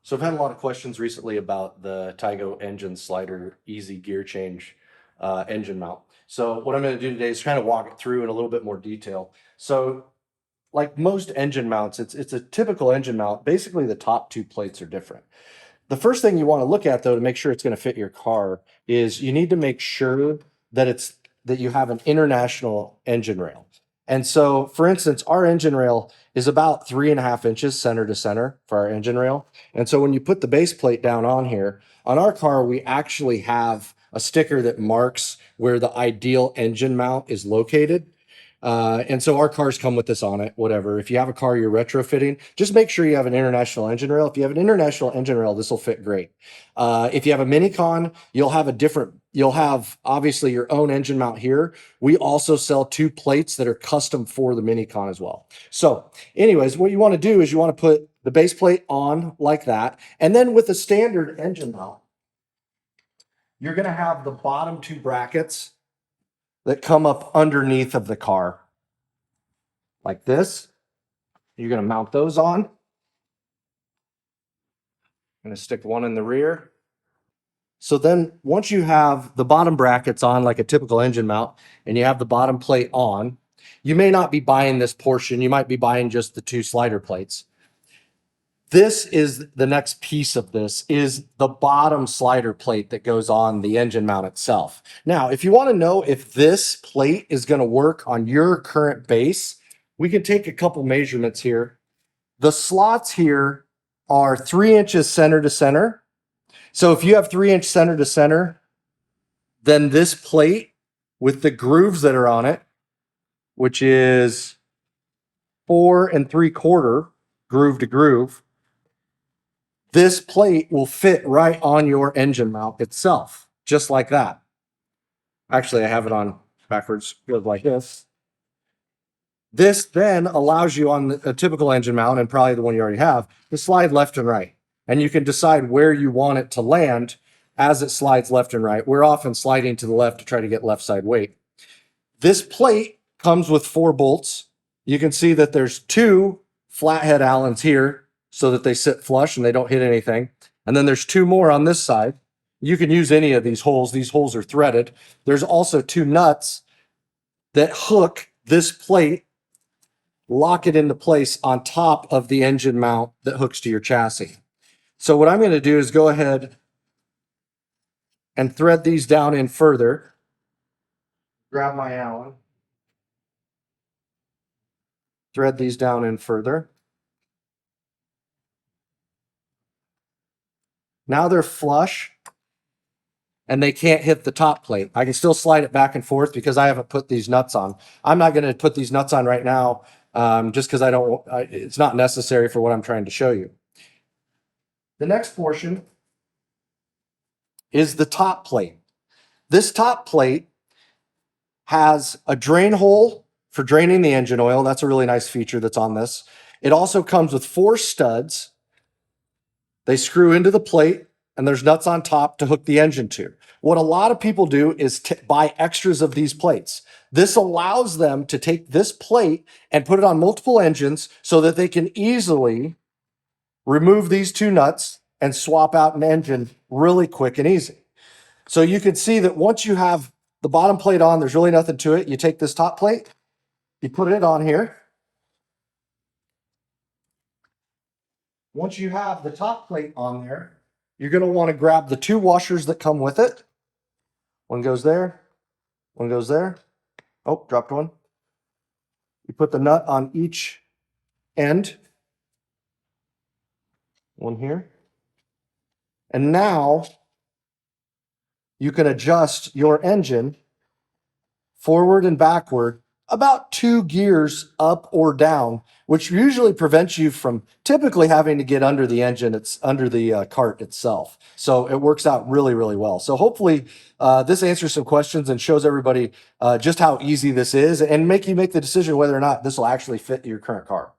So I've had a lot of questions recently about the Toigo engine slider easy gear change engine mount. So what I'm going to do today is kind of walk it through in a little bit more detail. So like most engine mounts, it's a typical engine mount. Basically, the top two plates are different. The first thing you want to look at though to make sure it's going to fit your car is you need to make sure that you have an international engine rail. And so, for instance, our engine rail is about 3.5 inches center to center for our engine rail. And so when you put the base plate down on here, on our car, we actually have a sticker that marks where the ideal engine mount is located. And so our cars come with this on it, whatever. If you have a car you're retrofitting, just make sure you have an international engine rail. If you have an international engine rail, this will fit great. If you have a Minicon, you'll have obviously your own engine mount here. We also sell two plates that are custom for the Minicon as well. So anyways, what you want to do is you want to put the base plate on like that. And then with a standard engine mount, you're going to have the bottom two brackets that come up underneath of the car like this. You're going to mount those on. I'm going to stick one in the rear. So then once you have the bottom brackets on like a typical engine mount and you have the bottom plate on, you may not be buying this portion. You might be buying just the two slider plates. This is the next piece of this is the bottom slider plate that goes on the engine mount itself. Now, if you want to know if this plate is going to work on your current base, we can take a couple measurements here. The slots here are 3 inches center to center. So if you have 3-inch center to center, then this plate with the grooves that are on it, which is 4 3/4 groove to groove, this plate will fit right on your engine mount itself, just like that. Actually, I have it on backwards, goes like this. This then allows you on a typical engine mount, and probably the one you already have, to slide left and right. And you can decide where you want it to land as it slides left and right. We're often sliding to the left to try to get left side weight. This plate comes with 4 bolts. You can see that there's 2 flathead Allens here so that they sit flush and they don't hit anything. And then there's 2 more on this side. You can use any of these holes. These holes are threaded. There's also 2 nuts that hook this plate, lock it into place on top of the engine mount that hooks to your chassis. So what I'm going to do is go ahead and thread these down in further. Grab my Allen. Thread these down in further. Now they're flush and they can't hit the top plate. I can still slide it back and forth because I haven't put these nuts on. I'm not going to put these nuts on right now just because it's not necessary for what I'm trying to show you. The next portion is the top plate. This top plate has a drain hole for draining the engine oil. That's a really nice feature that's on this. It also comes with 4 studs. They screw into the plate and there's nuts on top to hook the engine to. What a lot of people do is buy extras of these plates. This allows them to take this plate and put it on multiple engines so that they can easily remove these 2 nuts and swap out an engine really quick and easy. So you can see that once you have the bottom plate on, there's really nothing to it. You take this top plate, you put it on here. Once you have the top plate on there, you're going to want to grab the 2 washers that come with it. One goes there, one goes there. Oh, dropped one. You put the nut on each end. One here. And now you can adjust your engine forward and backward about 2 gears up or down, which usually prevents you from typically having to get under the engine. It's under the cart itself. So it works out really, really well. So hopefully this answers some questions and shows everybody just how easy this is and make you make the decision whether or not this will actually fit your current car.